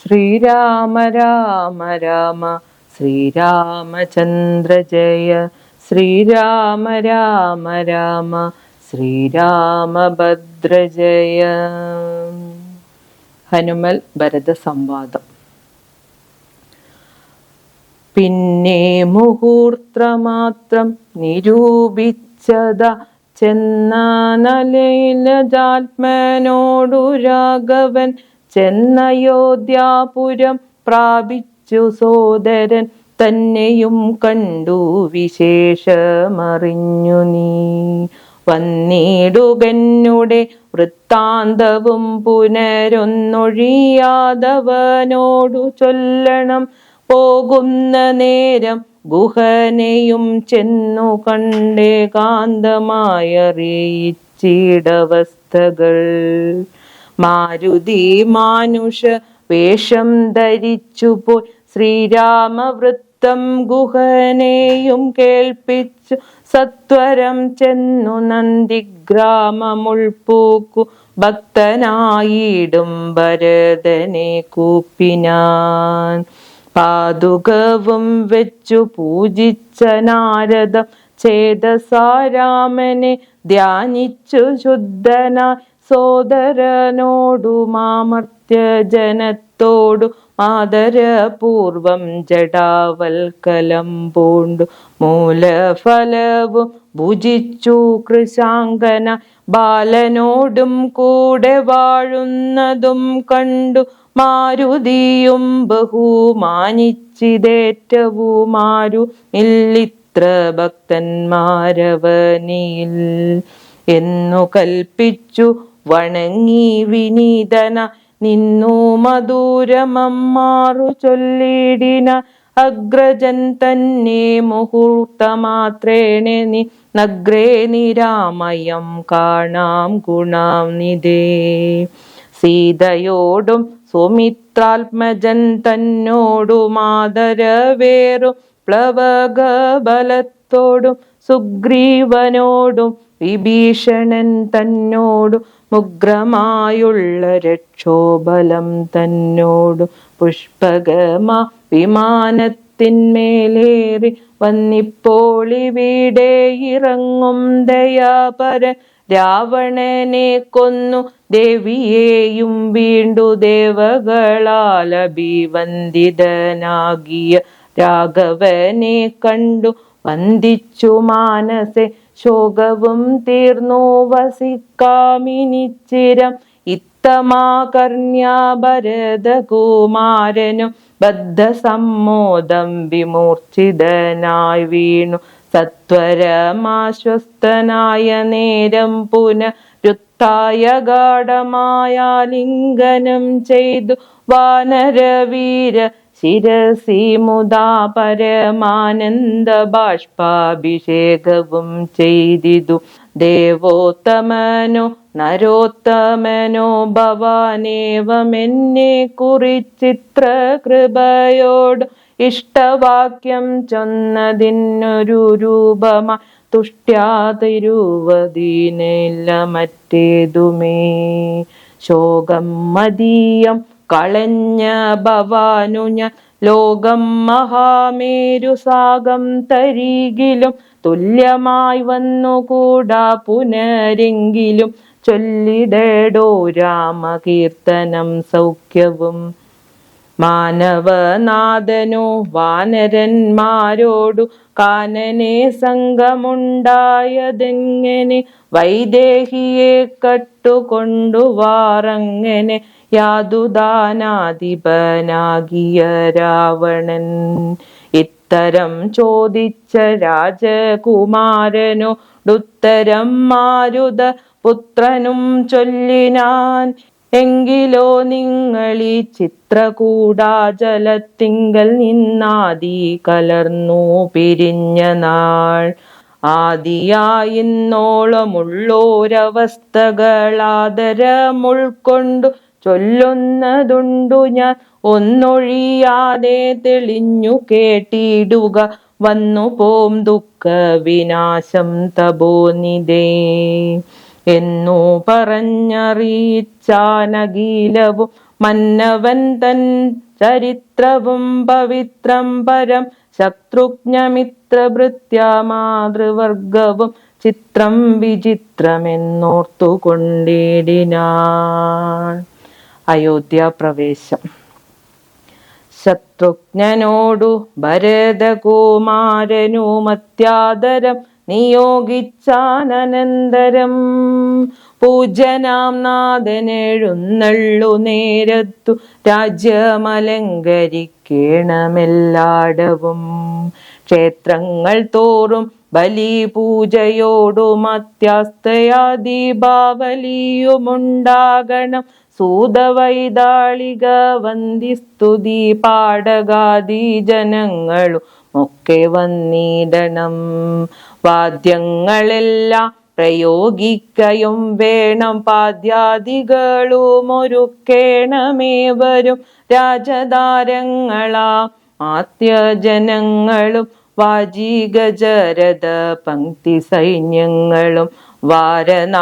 ശ്രീരാമ രാമ രാമ ശ്രീരാമചന്ദ്ര ജയ. ശ്രീരാമ രാമ രാമ ശ്രീരാമഭദ്ര ജയ. ഹനുമൽ ഭരത സംവാദം. പിന്നെ മുഹൂർത്തമാത്രം നിരൂപിച്ചത ചെന്നാനലൈലജാത്മനോടു രാഘവൻ ചെന്നയോധ്യാപുരം പ്രാപിച്ചു സോദരൻ തന്നെയും കണ്ടു വിശേഷമറിഞ്ഞു നീ വന്നിടുകന്നുടെ വൃത്താന്തവും പുനരൊന്നൊഴിയാതവനോടു ചൊല്ലണം. പോകുന്ന നേരം ഗുഹനെയും ചെന്നു കണ്ടേകാന്തമായറിയിച്ചിടവസ്ഥകൾ. മാരുതി മാനുഷ വേഷം ധരിച്ചുപോയി ശ്രീരാമവൃത്തം ഗുഹനെയും കേൾപ്പിച്ചു സത്വരം ചെന്നു നന്ദിഗ്രാമമുൾപ്പൂക്കു ഭക്തനായിടും ഭരതനെ കൂപ്പിനാൻ. പാതുകവും വെച്ചു പൂജിച്ച നാരദം ചേതസാരാമനെ ധ്യാനിച്ചു ശുദ്ധനായി സോദരനോടും മാമർത്യജനത്തോടു ആദരപൂർവം ജടാവൽക്കലം പൂണ്ടു മൂലഫലവും ഭുജിച്ചു കൃശാങ്കന ബാലനോടും കൂടെ വാഴുന്നതും കണ്ടു മാരുതിയും ബഹുമാനിച്ചിതേറ്റവുമാരു ഇല്ലിത്ര ഭക്തന്മാരവനിൽ എന്നു കൽപ്പിച്ചു വണങ്ങി വിനീതന നിന്നു മധുരമമ്മാറു ചൊല്ലിടിന. അഗ്രജൻ തന്നെ മുഹൂർത്തമാത്രേണ നി നഗ്രേ നിരാമയം കാണാം ഗുണാം നിധേ. സീതയോടും സുമിത്രാത്മജൻ തന്നോടും ആദരവേറും പ്ലവകബലത്തോടും സുഗ്രീവനോടും വിഭീഷണൻ തന്നോടും ഉഗ്രമായുള്ള രക്ഷോബലം തന്നോടും പുഷ്പകമാ വിമാനത്തിന്മേലേറി വന്നിപ്പോളിവിടെ ഇറങ്ങും ദയാപരൻ രാവണനെ കൊന്നു ദേവിയെയും വീണ്ടു ദേവകളാൽ അഭിവന്ദിതനാകിയ രാഘവനെ കണ്ടു വന്ദിച്ചു മാനസെ ശോകവും തീർന്നു വസിക്കാമിനിച്ചിരം. ഇത്തമാകർണ്യാ ഭരതകുമാരനും ബദ്ധസമ്മോദം വിമൂർച്ഛിതനായി വീണു സത്വരമാശ്വസ്തനായ നേരം പുനരുത്ഥായ ഗാഢമായ ലിംഗനം ചെയ്തു വാനരവീര ശിരസി മുദാ പരമാനന്ദ ബാഷ്പാഭിഷേകവും ചെയ്തിതു. ദേവോത്തമനോ നരോത്തമനോ ഭവാനേവമെന്നെ കുറിച്ചിത്ര കൃപയോട് ഇഷ്ടവാക്യം ചൊന്നതിനൊരു രൂപമാ തുഷ്ട്യാ തിരുവതിനില്ല മറ്റേതുമേ. ശോകം മദീയം കളഞ്ഞ ഭവാനു ഞാൻ ലോകം മഹാമേരുസാഗം തരികിലും തുല്യമായി വന്നുകൂടാ പുനരെങ്കിലും ചൊല്ലിടേടോ രാമകീർത്തനം സൗഖ്യവും. മാനവനാഥനോ വാനരന്മാരോടു കാനനെ സംഘമുണ്ടായതെങ്ങനെ വൈദേഹിയെ കട്ടുകൊണ്ടുവാറങ്ങനെ യാതുദാനാധിപനാകിയ രാവണൻ. ഇത്തരം ചോദിച്ച രാജകുമാരനോടുത്തരം മാരുത പുത്രനും ചൊല്ലിനാൻ. എങ്കിലോ നിങ്ങളീ ചിത്രകൂടാചലത്തിങ്കൽ നിന്നാദി കലർന്നു പിരിഞ്ഞ നാൾ ആദിയായിന്നോളമുള്ളോരവസ്ഥകളാദരമുൾക്കൊണ്ടു ചൊല്ലുന്നതുണ്ടു ഞാൻ ഒന്നൊഴിയാതെ തെളിഞ്ഞു കേട്ടിടുക. വന്നു പോം ദുഃഖ വിനാശം തപോനിധേ. എന്നു പറഞ്ഞറിയിച്ചാനഖിലവും മന്നവൻ തൻ ചരിത്രവും പവിത്രം പരം ശത്രുഘ്നമിത്രഭൃത്യാ മാതൃവർഗവും ചിത്രം വിചിത്രമെന്നോർത്തുകൊണ്ടിടിനാൻ. അയോധ്യാപ്രവേശം. ശത്രുഘ്നനോടു ഭരതകുമാരനുമത്യാദരം നിയോഗിച്ചാനന്തരം പൂജനാം നാഥനെഴുന്നള്ളു നേരത്തു രാജ്യമലങ്കരിക്കേണമെല്ലാടവും. ക്ഷേത്രങ്ങൾ തോറും ബലിപൂജയോടും അത്യാസ്തയാ ദീപാവലിയുമുണ്ടാകണം. സൂതവൈതാളിക വന്ദിസ്തുതി പാടകാദി ജനങ്ങളും ഒക്കെ വന്നിടണം. വാദ്യങ്ങളെല്ലാം പ്രയോഗിക്കയും വേണം. പാദ്യാദികളും ഒരുക്കേണമേവരും രാജധാരങ്ങളാ ആത്യജനങ്ങളും വാജികജരത പങ്ക്തി സൈന്യങ്ങളും വാരനാരീജനത്തോടു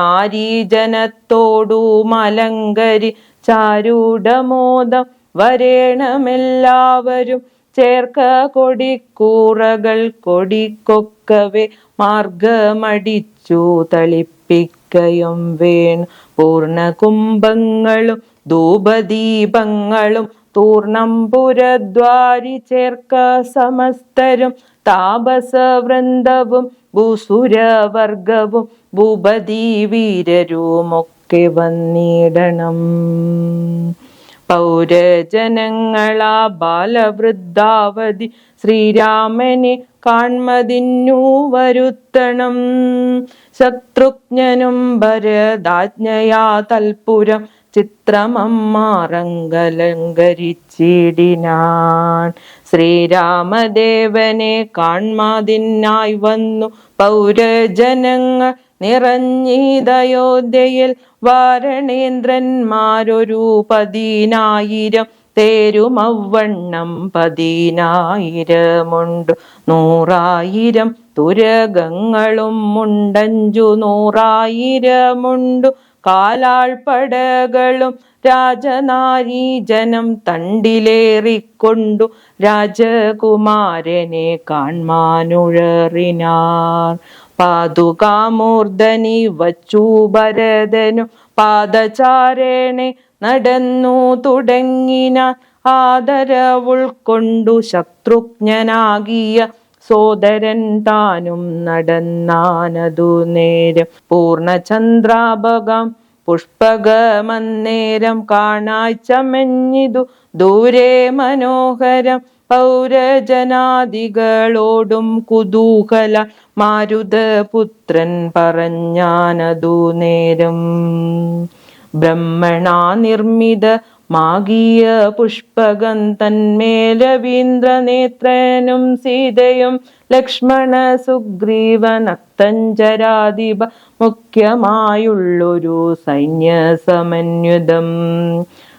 മലങ്കരി ചാരുടമോദം വരേണമെല്ലാവരും. ചേർക്ക കൊടിക്കൂറകൾ കൊടിക്കൊക്കവേ മാർഗമടിച്ചു തളിപ്പിക്കയും വേണം. പൂർണ്ണകുംഭങ്ങളും ധൂപദീപങ്ങളും തൂർണം പുരദ്വാരി ചേർക്ക സമസ്തരും. താപസവൃന്ദവും ഭൂസുരവർഗവും ഭൂപതി വീരരുമൊക്കെ വന്നിടണം. പൗരജനങ്ങളാ ബാലവൃദ്ധാവധി ശ്രീരാമനെ കാൺമതിന്നു വരുത്തണം. ശത്രുഘ്നനും ഭരതാജ്ഞയാ തൽപുരം ചിത്രമമ്മാറങ്കലങ്കരിച്ചിടിനാൻ. ശ്രീരാമദേവനെ കാൺമാതിനായി വന്നു പൗരജനങ്ങൾ നിറഞ്ഞിതയോധ്യയിൽ. വാരണേന്ദ്രന്മാരൊരു 10,000 തേരുമവണ്ണം 10,000 100,000 തുരകങ്ങളും 500,000 കാലാൾപ്പടകളും രാജനാരീജനം തണ്ടിലേറിക്കൊണ്ടു രാജകുമാരനെ കാൺമാനുഴറിനാർ. പാതുകാമൂർധനി വച്ചു ഭരതനും പാദചാരേണെ നടന്നു തുടങ്ങിനാൻ. ആദരവുൾക്കൊണ്ടു ശത്രുഘ്നനാകിയ സോദരൻ താനും നടന്നാനതു നേരം. പൂർണ്ണചന്ദ്രാഭകം പുഷ്പകമന്നേരം കാണായി ചമഞ്ഞിതു ദൂരെ മനോഹരം. പൗരജനാദികളോടും കുതൂഹല മാരുതപുത്രൻ പറഞ്ഞാനതു നേരം. ബ്രഹ്മണാ നിർമ്മിത മാകിയ പുഷ്പകം തന്മേലവീന്ദ്രനേത്രനും സീതയും ലക്ഷ്മണ സുഗ്രീവ നക്തഞ്ചരാധിപ മുഖ്യമായുള്ളൊരു സൈന്യസമന്വിതം.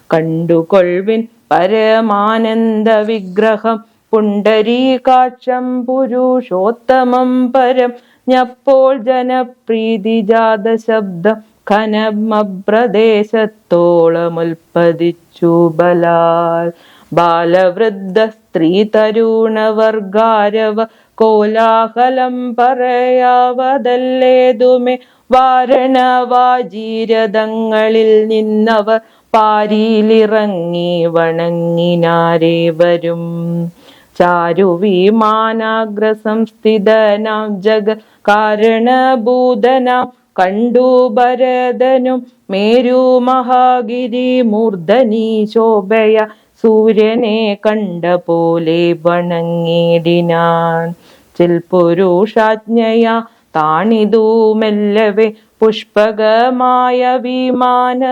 കണ്ടുകൊൾവിൻ പരമാനന്ദ വിഗ്രഹം പുണ്ടരീകാക്ഷം പുരുഷോത്തമം പരം. ഞപ്പോൾ ജനപ്രീതി ജാത ശബ്ദം ഘനമപ്രദേശത്തോളമുൽപ്പതിച്ചു ബലാൽ. ബാലവൃദ്ധ സ്ത്രീ തരുണവർഗാരവ കോലാഹലം പറയാവതല്ലേതുമേ. വാരണവാജീരഥങ്ങളിൽ നിന്നവർ പാരിലിറങ്ങി വണങ്ങിനാരേവരും. ചാരുവിമാനാഗ്രസംസ്ഥിതനാം ജഗ കാരണഭൂതനാം കണ്ടു ഭരതനും മേരു മഹാഗിരി മൂർധനി ശോഭയ സൂര്യനെ കണ്ട പോലെ വണങ്ങിടിനാൻ. ചിൽപുരുഷാജ്ഞയാ താണിതു മെല്ലവേ പുഷ്പകമായ വിമാനവുമന്നേരം.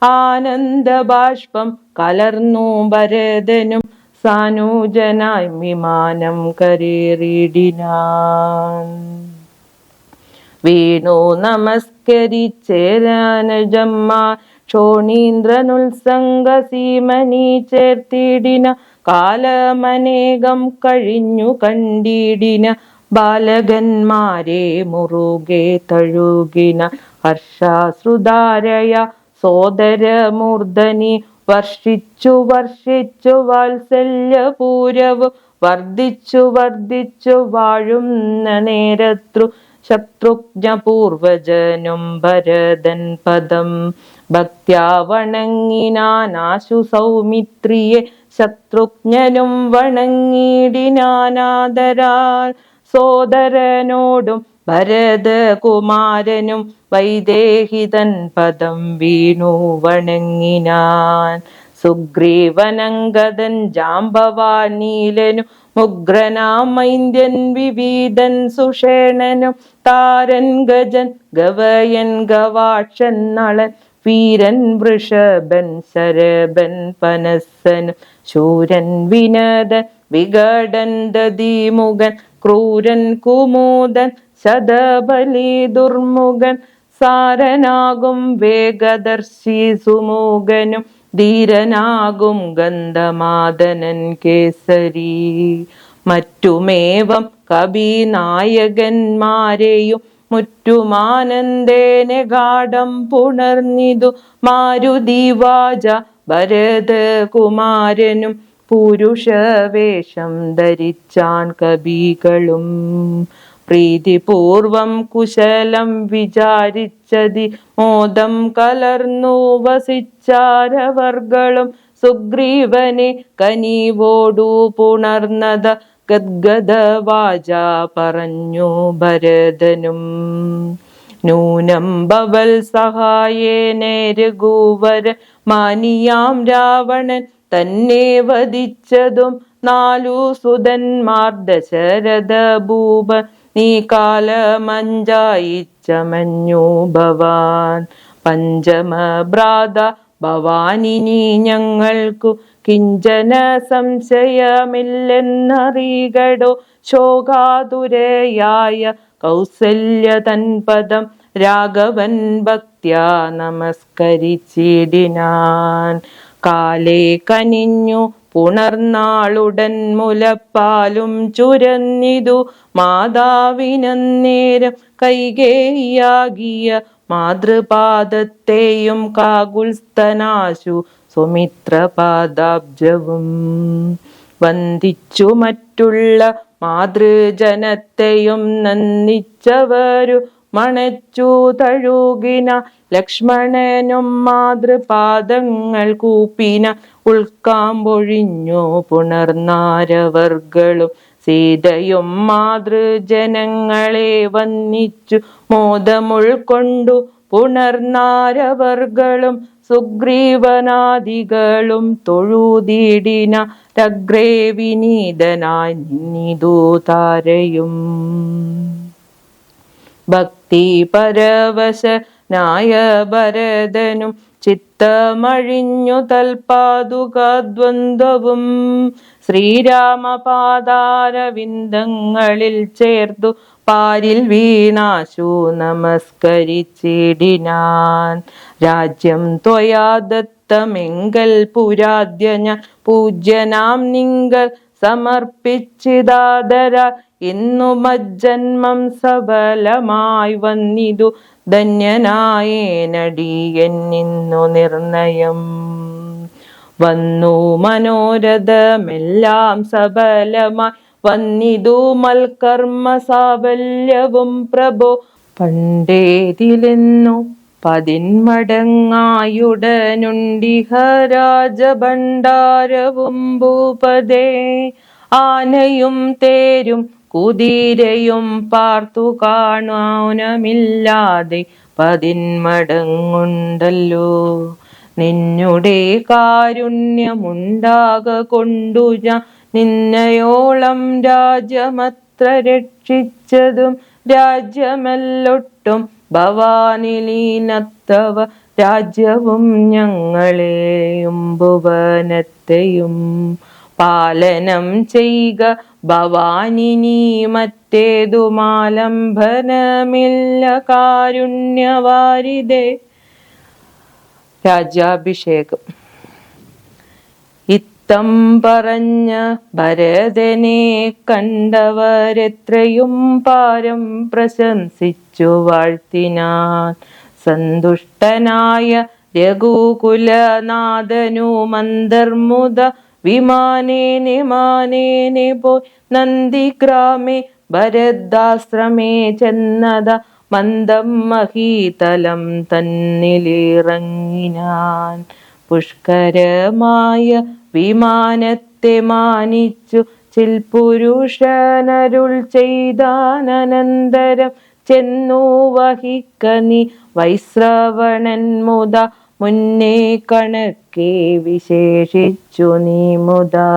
ആനന്ദബാഷ്പം കലർന്നു ഭരതനും സാനുജനായി വിമാനം കരേറിടിനാൻ. വീണു നമസ്കരിച്ചേരാനജന്മാർ ക്ഷോണീന്ദ്രനുത്സംഗസീമനി ചേർത്തിടിന. കാലമനേകം കഴിഞ്ഞു കണ്ടിടിന ബാലകന്മാരെ മുറുകെ തഴുകിന. ഹർഷാശ്രുധാരയ സോദരമൂർധനി വർഷിച്ചു വർഷിച്ചു വാത്സല്യപൂരവും വർദ്ധിച്ചു വർദ്ധിച്ചു വാഴുന്ന നേരത്രു ശത്രുഘ്നപൂർവജനും ഭരതൻ പദം ഭക്ത്യാ വണങ്ങിനാനാശു സൗമിത്രിയെ ശത്രുഘ്നനും വണങ്ങിടിനാനാദരാൽ സോദരനോടും ഭരതകുമാരനും വൈദേഹിതൻ പദം വീണു വണങ്ങിനാൻ സുഗ്രീവനങ്കദൻ ജാംബവാൻ നീലനും മുഗ്രനാമൈന്ത്യൻ വിവീതൻ സുഷേണനും താരൻ ഗജൻ ഗവയൻ ഗവാക്ഷൻ നളൻ വീരൻ വൃഷഭൻ ശരഭൻ പനസ്സനും ശൂരൻ വിനദൻ വികടൻ ദതിമുഖൻ ക്രൂരൻ കുമൂദൻ ശതബലി ദുർമുഖൻ സാരനാകും വേഗദർശി സുമുഖനും ധീരനാകും ഗന്ധമാദനൻ കേസരി മറ്റുമേവം കവിനായകന്മാരെയും മുറ്റുമാനന്ദേന ഗാഠം പുണർന്നിതു മാരുതിവാച ഭരതകുമാരനും പുരുഷവേഷം ധരിച്ചാൻ കവികളും പ്രീതിപൂർവം കുശലം വിചാരിച്ചതി മോദം കലർന്നു വസിച്ചാരവർകളും സുഗ്രീവനെ കനിവോടു പുണർന്നത ഗദ്ഗദവാച പറഞ്ഞു ഭരതനും നൂനം ഭവൽ സഹായേന രഘുവര മാനിയാം രാവണൻ തന്നെ വധിച്ചതും 4 സുതന്മാർ ദശരഥ ഭൂപ നീ കാലമഞ്ചായിച്ചമഞ്ഞു ഭവാൻ പഞ്ചമഭ്രാത ഭവാനിനി ഞങ്ങൾക്കു കിഞ്ചന സംശയമില്ലെന്നറികടോ ശോകാതുരയായ കൗസല്യ തൻപദം രാഘവൻ ഭക്ത്യാ നമസ്കരിച്ചിടിനാൻ കാലേ കനിഞ്ഞു പുണർന്നാളുടൻ മുലപ്പാലും ചുരന്നിതു മാതാവിനന്നേരം കൈകേയിയാകിയ മാതൃപാദത്തെയും കാകുൽസ്തനാശു സുമിത്രപാദാബ്ജവും വന്ദിച്ചു മറ്റുള്ള മാതൃജനത്തെയും നന്ദിച്ചവരു മണച്ചു തഴുകിന ലക്ഷ്മണനും മാതൃപാദങ്ങൾ കൂപ്പിന ഉൾക്കാമ്പൊഴിഞ്ഞു പുണർന്നാരവർകളും സീതയും മാതൃജനങ്ങളെ വന്ദിച്ചു മോദമുൾക്കൊണ്ടു പുണർന്നാരവർകളും സുഗ്രീവനാദികളും തൊഴുതിടിന രഗ്രേ വിനീതനായി നിന്നിതു താരയും ഭക്തി പരവശനായ ഭരതനും ചിത്തമഴിഞ്ഞു തൽപാദുകാദ്വന്ദ്വവും ശ്രീരാമപാദാരവിന്ദങ്ങളിൽ ചേർത്തു പാരിൽ വീണാശു നമസ്കരിച്ചിടിനാൻ രാജ്യം ത്വയാ ദത്തമെങ്കൽ പുരാദ്യ ഞാൻ പൂജ്യനാം നിങ്കൽ സമർപ്പിച്ചിതാദര ഇന്നു മജ്ജന്മം സഫലമായി വന്നിതു ധന്യനായേനടിയെന്നിന്നു നിർണയം വന്നു മനോരഥമെല്ലാം സഫലമായി വന്നിതു മൽക്കർമ്മ സാഫല്യവും പ്രഭോ പണ്ടേതിലെന്നു 10 മടങ്ങായുടനുണ്ടിഹ രാജഭണ്ഡാരവും ഭൂപതേ ആനയും തേരും കുതിരയും പാർത്തു കാണാനമില്ലാതെ 10 മടങ്ങുണ്ടല്ലോ നിന്നുടെ കാരുണ്യമുണ്ടാക കൊണ്ടു ഞാൻ നിന്നയോളം രാജ്യമത്ര രക്ഷിച്ചതും രാജ്യമല്ലൊട്ടും ഭവാനിലീനത്തവ രാജ്യവും ഞങ്ങളെയും ഭുവനത്തെയും പാലനം ചെയ്യുക ഭവാനിനി മറ്റേതുമാലംബനമില്ല കാരുണ്യവാരിതേ. രാജ്യാഭിഷേകം. ഇത്തം പറഞ്ഞ ഭരതനെ കണ്ടവരെത്രയും പാരം പ്രശംസിച്ചു വാഴ്ത്തിനാൻ. സന്തുഷ്ടനായ രഘുകുലനാഥനു മന്ദർമുദ വിമാനേനെ പോയി നന്ദിഗ്രാമേ ഭരദാശ്രമേ ചെന്നത മന്ദം മഹീതലം തന്നിലിറങ്ങിനാൻ. പുഷ്കരമായ വിമാനത്തെ മാനിച്ചു ചിൽപുരുഷനരുൾ ചെയ്താനന്തരം ചെന്നു വഹിക്ക നീ വൈശ്രവണൻ മുത മുന്നേ കണക്കെ വിശേഷിച്ചു നീ മുതാ.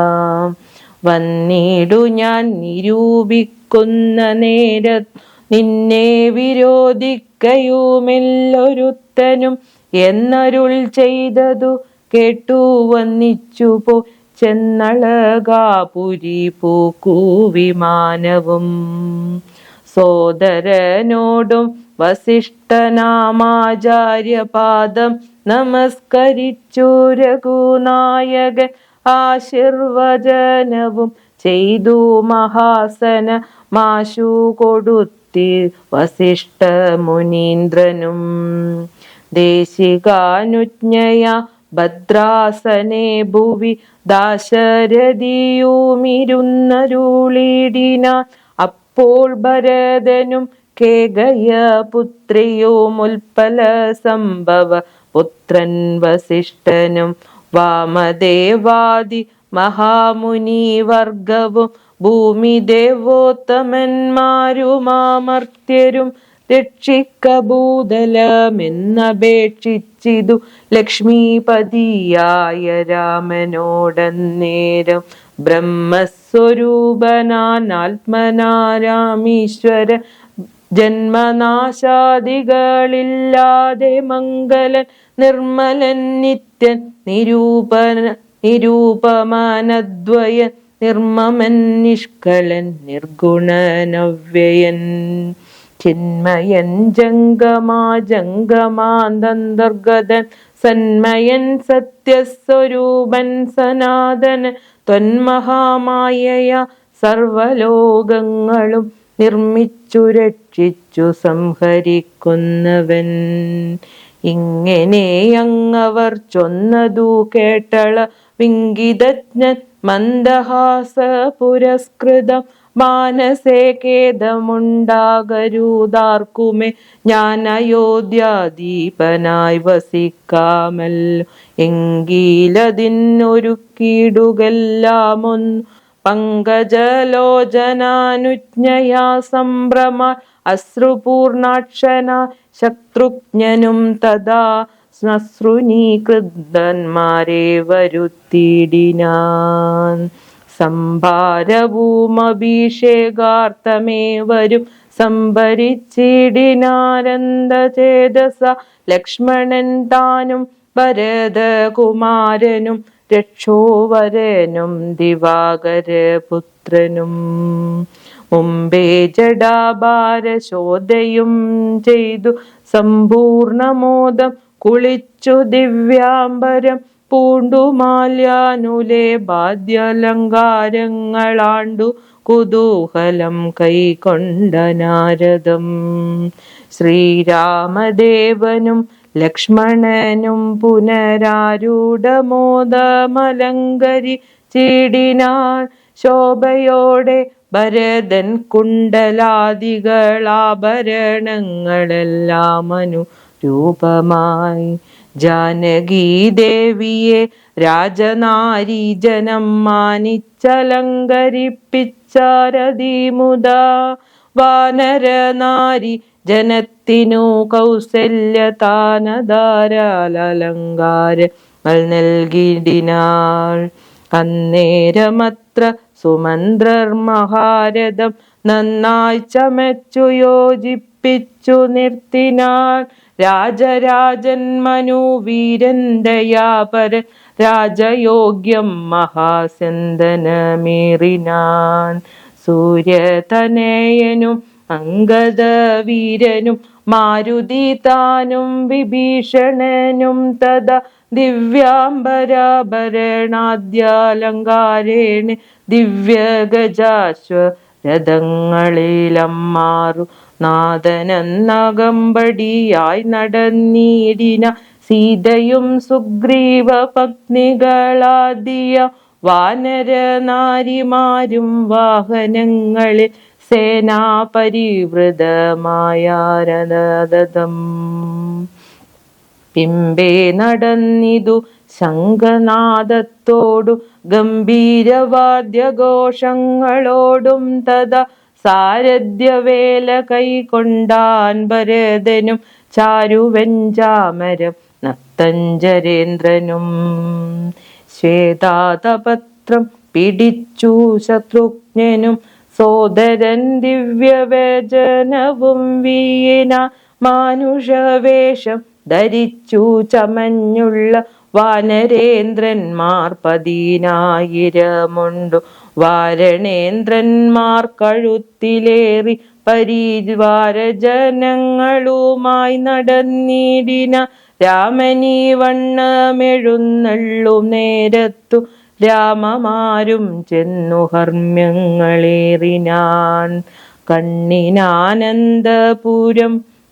വന്നിടു ഞാൻ നിരൂപിക്കുന്ന നേരം നിന്നെ വിരോധിക്കയുമെല്ലൊരുത്തനും എന്നരുൾ ചെയ്തതു കേട്ടു വന്നിച്ചു പോ ചെന്നളകാപുരി പൂക്കൂ വിമാനവും. സോദരനോടും വസിഷ്ഠനാമാചാര്യപാദം നമസ്കരിച്ചു രഘുനായകൻ ആശീർവചനവും ചെയ്തു മഹാസന മാശു കൊടുത്തി വസിഷ്ഠ മുനീന്ദ്രനും. ദേശികാനുജ്ഞയ ഭദ്രാസനെ ഭുവി ദാശരഥിയുമിരുന്നരുളിടിനാൻ. അപ്പോൾ ഭരതനും കേകയ പുത്രിയും ഉൽപ്പല സംഭവ പുത്രൻ വസിഷ്ഠനും വാമദേവാദി മഹാമുനി വർഗവും ഭൂമിദേവോത്തമന്മാരുമാമർത്യരും രക്ഷിക്ക ഭൂതലമെന്നപേക്ഷിച്ചിതു ലക്ഷ്മീപതിയായ രാമനോടന്നേരം. ബ്രഹ്മസ്വരൂപനാൻ ആത്മനാരാമീശ്വര ജന്മനാശാദികളില്ലാതെ മംഗലൻ നിർമ്മലൻ നിത്യൻ നിരൂപമാനദ്വയൻ നിർമ്മമൻ നിഷ്കളൻ നിർഗുണനവ്യയൻ. ചിന്മയൻ ജംഗമാന്തർഗതൻ സന്മയൻ സത്യസ്വരൂപൻ സനാതനൻ ത്വന്മഹാമായയ സർവലോകങ്ങളും നിർമ്മിച്ചു രക്ഷിച്ചു സംഹരിക്കുന്നവൻ. ഇങ്ങനെ അങ്ങവർ ചൊന്നതു കേട്ടള വിങ്കിതജ്ഞൻ മന്ദഹാസ പുരസ്കൃതം മാനസേ ഖേദമുണ്ടാകരുതാർക്കുമേ ഞാൻ അയോധ്യാദീപനായി വസിക്കാമല്ലോ. എങ്കിലതിനൊരു കീടുകെല്ലാമൊന്നു പങ്കജലോചനാനുജ്ഞയാ സംഭ്രമ അശ്രുപൂർണാക്ഷന ശത്രുഘ്നനും തഥാ ശ്മശ്രുനീകൃതന്മാരെ വരുത്തിയിടിനാൻ. സംഭാരഭൂമഭിഷേകാർത്ഥമേ വരും സംഭരിച്ചിടിനാനന്ദചേതസ ലക്ഷ്മണൻ താനും ഭരതകുമാരനും രക്ഷോവരനും ദിവാകരപുത്രനും. മുമ്പേ ജഡാഭാരശോധയും ചെയ്തു സമ്പൂർണമോദം കുളിച്ചു ദിവ്യാംബരം പൂണ്ടു മാല്യാനുലേ ബാദ്യലങ്കാരങ്ങളാണ്ടു കുതൂഹലം കൈക്കൊണ്ട നാരദം. ശ്രീരാമദേവനും ലക്ഷ്മണനും പുനരാരൂഢമോദമലങ്കരിച്ചിടിനാൻ. ശോഭയോടെ ഭരതൻ കുണ്ടലാദികളാഭരണങ്ങളെല്ലാം അനുരൂപമായി ജാനകീദേവിയെ രാജനാരീജനം മാനിച്ചലങ്കരിപ്പിച്ചാരതിമുദ. വാനരനാരി ജനത്തിനു കൗസല്യതാനധാരാലങ്കാരങ്ങൾ നൽകിടിനാൾ. അന്നേരമത്ര സുമന്ത്രർ മഹാരഥം നന്നായി ചമച്ചു യോജിപ്പിച്ചു നിർത്തിനാൾ. രാജരാജൻ മനുവീരൻ ദയാപരൻ രാജയോഗ്യം മഹാസന്ദനമേറിനാൻ. സൂര്യതനയനും അംഗദവീരനും മാരുതി താനും വിഭീഷണനും തഥാ ദിവ്യാംബരാഭരണാദ്യാലങ്കാരേണ ദിവ്യഗജാശ്വരഥങ്ങളിലമ്മാറു നാദനന്നകമ്പടിയായി നടന്നിടിന. സീതയും സുഗ്രീവ പത്നികളാദിയ വാനര നാരിമാരും വാഹനങ്ങളിൽ സേനാപരിവൃതമായ രഥം പിമ്പേ നടന്നിതു ശംഖനാദത്തോടു ഗംഭീരവാദ്യഘോഷങ്ങളോടും തഥാ സാരഥ്യവേല കൈകൊണ്ടാൻ ഭരതനും ചാരുവെഞ്ചാമരം നക്തഞ്ചരേന്ദ്രനും. ശ്വേതാതപത്രം പിടിച്ചു ശത്രുഘ്നനും സോദരൻ ദിവ്യവചനവും വീണ മാനുഷവേഷം ധരിച്ചു ചമഞ്ഞുള്ള വാനരേന്ദ്രന്മാർ 10,000 വാരണേന്ദ്രന്മാർ കഴുത്തിലേറി പരിവാരജനങ്ങളുമായി നടന്നിടിന. രാമനീ വണ്ണമെഴുന്നള്ളും നേരത്തു രാമമാരും ചെന്നു ഹർമ്മ്യങ്ങളേറിനാൻ. കണ്ണിനാനന്ദപുരം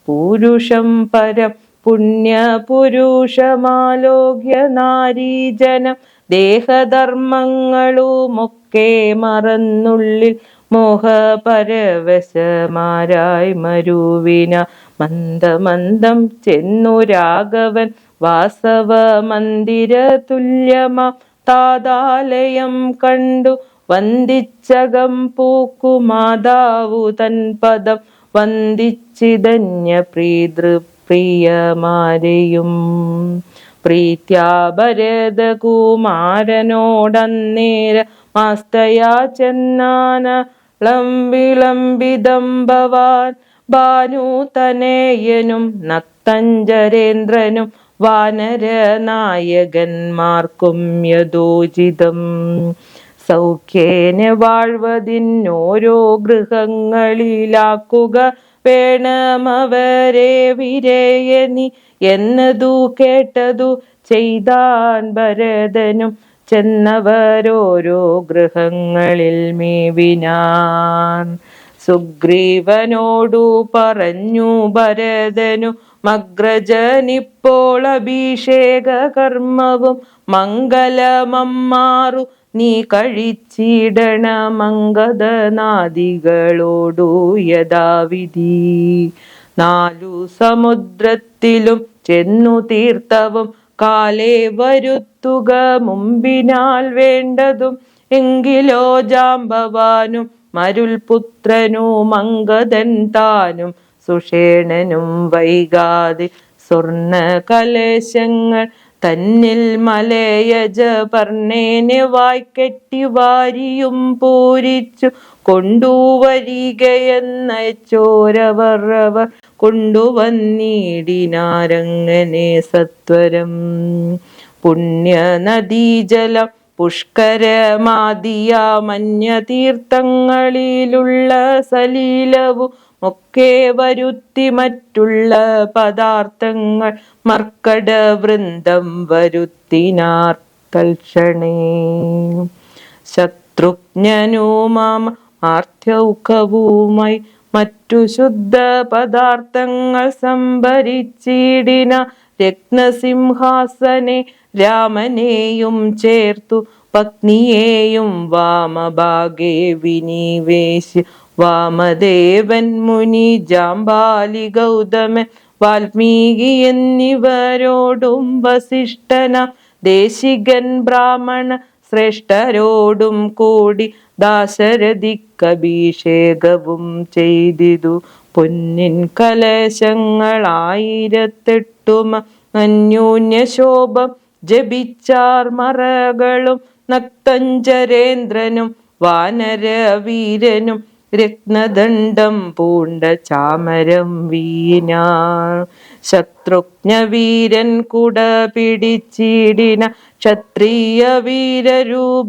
പുരുഷം പരം പുണ്യപുരുഷമാലോക്യ നാരീജനം ദേഹധർമ്മങ്ങളുമൊക്കെ മറന്നുള്ളിൽ മോഹപരവശമാരായി മരുവിന. മന്ദമന്ദം ചെന്നു രാഘവൻ വാസവ മന്ദിര തുല്യമാം താതാലയം കണ്ടു വന്ദിച്ചകം പൂക്കുമാതാവു തൻ പദം വന്ദിച്ചിതന്യ പ്രിയമാരെയും. പ്രീത്യാ ഭരതകുമാരനോടന്നേര മാസ്തയാ ചെന്നാനളംബിളംബിതം ഭവാൻ. ഭാനുതനയനും നക്തഞ്ചരേന്ദ്രനും വാനരനായകന്മാർക്കും യഥോചിതം സൗഖ്യേന വാഴ്വതിന്നോരോ ഗൃഹങ്ങളിലാക്കുക വേണമവരെ വിരയനി എന്നതു കേട്ടതു ചെയ്താൻ ഭരതനും. ചെന്നവരോരോ ഗൃഹങ്ങളിൽ മേവിനാൻ. സുഗ്രീവനോടു പറഞ്ഞു ഭരതനു മഗ്രജനിപ്പോൾ അഭിഷേക കർമ്മവും മംഗലമമ്മാറു നീ കഴിച്ചിടണമംഗദനാദികളോടു യഥാവിധി. 4 സമുദ്രത്തിലും ചെന്നു തീർത്ഥവും കാലേ വരുത്തുക മുമ്പിനാൽ വേണ്ടതും. എങ്കിലോ ജാംബവാനും മരുൽപുത്രനും അംഗദൻ താനും സുഷേണനും വൈകാതെ സ്വർണ്ണ കലശങ്ങൾ തന്നിൽ മലയജ പർണേനെ വായ്ക്കെട്ടി വാരിയും പൂരിച്ചു കൊണ്ടുവരികയെന്നയച്ചോരവർ കൊണ്ടുവന്നിടിനാരങ്ങനെ സത്വരം. പുണ്യനദീജലം പുഷ്കരമാദിയ മന്യതീർത്ഥങ്ങളിലുള്ള സലീലവും ഒക്കെ വരുത്തി മറ്റുള്ള പദാർത്ഥങ്ങൾ മർക്കടവൃന്ദം വരുത്തിനാർ തൽക്ഷണേ. ശത്രുഘ്നനുമാം ആർത്യൗഖവുമായി മറ്റു ശുദ്ധ പദാർത്ഥങ്ങൾ സംഭരിച്ചിടിന. രത്നസിംഹാസനെ രാമനെയും ചേർത്തു പത്നിയെയും വാമഭാഗേ വിനിവേശി. വാമദേവൻ മുനി ജാംബാലി ഗൗതമൻ വാൽമീകി എന്നിവരോടും വസിഷ്ഠന ദേശികൻ ബ്രാഹ്മണ ശ്രേഷ്ഠരോടും കൂടി ദാശരഥിക്കഭിഷേകവും ചെയ്തിതു. പൊന്നിൻ കലശങ്ങൾ 1008 അന്യോന്യശോഭം ജപിച്ചാർ മറകളും. നക്തഞ്ചരേന്ദ്രനും വാനരവീരനും രത്നദണ്ഡം പൂണ്ട ചാമരം വീണാർ. ശത്രുഘ്നവീരൻ കുട പിടിച്ചിടിന ക്ഷത്രിയ വീരരൂപചരിച്ചിടിന.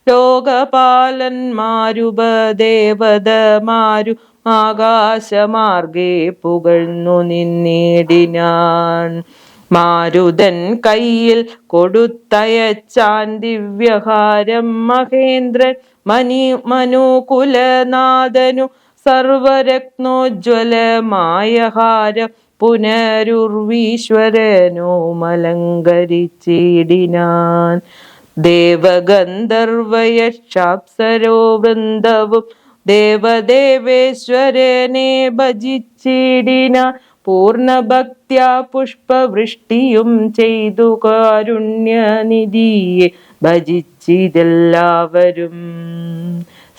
ലോകപാലന്മാരുപദേവതമാരു ആകാശമാർഗേ പുകഴ്ന്നു നിന്നിടിനാൻ. മാരുതൻ കയ്യിൽ കൊടുത്തയച്ചാൻ ദിവ്യഹാരം മഹേന്ദ്രൻ മനുകുലനാഥനു സർവരത്നോജ്വലമായ ഹാരം പുനരുർവീശ്വരനുമലങ്കരിച്ചിടിനാൻ. ദേവഗന്ധർവയക്ഷാപ്സരോ വൃന്ദവും ദേവദേവേശ്വരനെ ഭജിച്ചിടിനാൻ. പൂർണ്ണഭക്ത്യാ പുഷ്പവൃഷ്ടിയും ചെയ്തു കാരുണ്യനിധിയെ ഭജിച്ചിതെല്ലാവരും.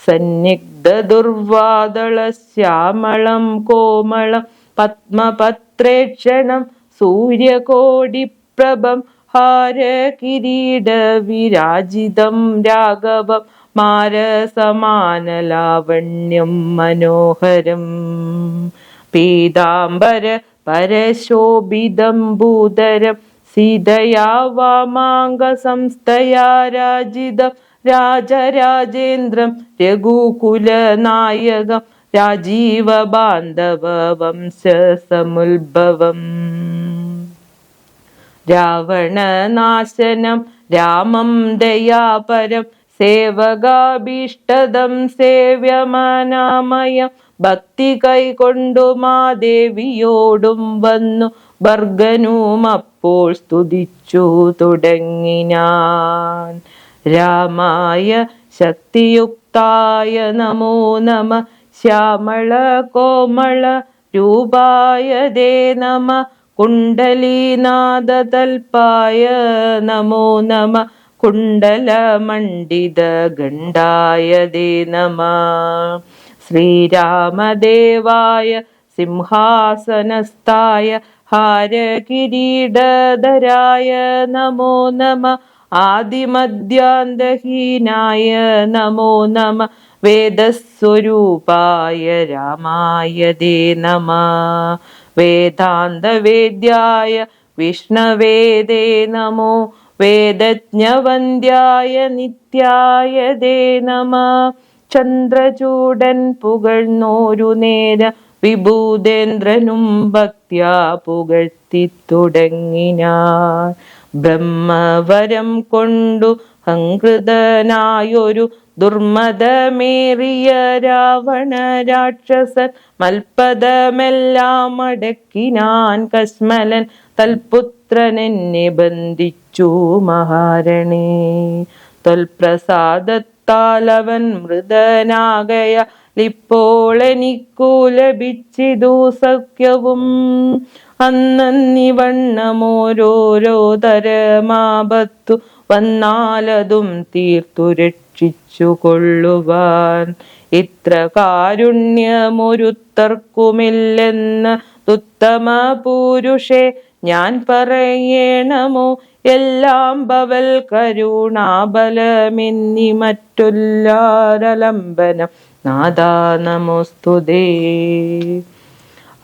സന്നിഗ്ധ ദുർവാദള ശ്യാമളം കോമളം പത്മപത്രേക്ഷണം സൂര്യകോടിപ്രഭം ഹാരകിരീട വിരാജിതം രാഘവം മാരസമാനലാവണ്യം മനോഹരം. പീതാംബര പരശോഭിതം ഭൂതരം സീതയാ വാമാംഗസംസ്ഥയാ രാജിതം രാജരാജേന്ദ്രം രഘുകുലനായകം രാജീവബാന്ധവ വംശസമുദ്ഭവം. രാവണനാശനം രാമം ദയാപരം സേവകാഭീഷ്ടദം സേവ്യമനാമയം. ഭക്തി കൈകൊണ്ടു മാദേവിയോടും വന്നു ഭർഗനും അപ്പോൾ സ്തുതിച്ചു തുടങ്ങിനാൻ. രാമായ ശക്തിയുക്തായ നമോ നമ ശ്യാമള കോമള രൂപായ ദേ നമ കുണ്ടലീനാദതൽപായ നമോ നമ കുണ്ടലമണ്ഡിത ഗണ്ഡായ ദേ നമ. ശ്രീരാമദേവായ സിംഹാസനസ്ഥായ ഹാരകിരീടധരായ നമോ നമ ആദിമധ്യാന്തഹീനായ നമോ നമ വേദസ്വരൂപായ രാമായ ദേ നമ. വേദാന്തവേദ്യായ വിഷ്ണവേ ദേ നമോ വേദജ്ഞവന്ദ്യായ നിത്യായ ദേ നമ. ചന്ദ്രചൂടൻ പുകഴ്ന്നോരു നേര വിഭൂതേന്ദ്രനും ഭക്ത്യാ പുകഴ്ത്തി തുടങ്ങിനാൻ. ബ്രഹ്മവരം കൊണ്ടു ഹംകൃതനായൊരു ദുർമതമേറിയ രാവണ രാക്ഷസൻ മൽപദമെല്ലാം അടക്കിനാൻ കസ്മലൻ തൽപുത്രനെന്നെ ബന്ധിച്ചു മഹാരണേ. തൊൽപ്രസാദത്താലവൻ മൃതനാകയ ഇപ്പോൾ എനിക്കു ലഭിച്ചിതു സൗഖ്യവും. അന്നന്നിവണ്ണമോരോരോ തരമാപത്തു വന്നാലതും തീർത്തു രക്ഷിച്ചു കൊള്ളുവാൻ. ഇത്ര കാരുണ്യമൊരുത്തർക്കുമില്ലെന്ന് ഉത്തമ പുരുഷേ ഞാൻ പറയണമോ. എല്ലാം ഭവൽ കരുണാബലമെന്നി മറ്റുല്ലാരലംബനം നാദാ നമോസ്തുതേ.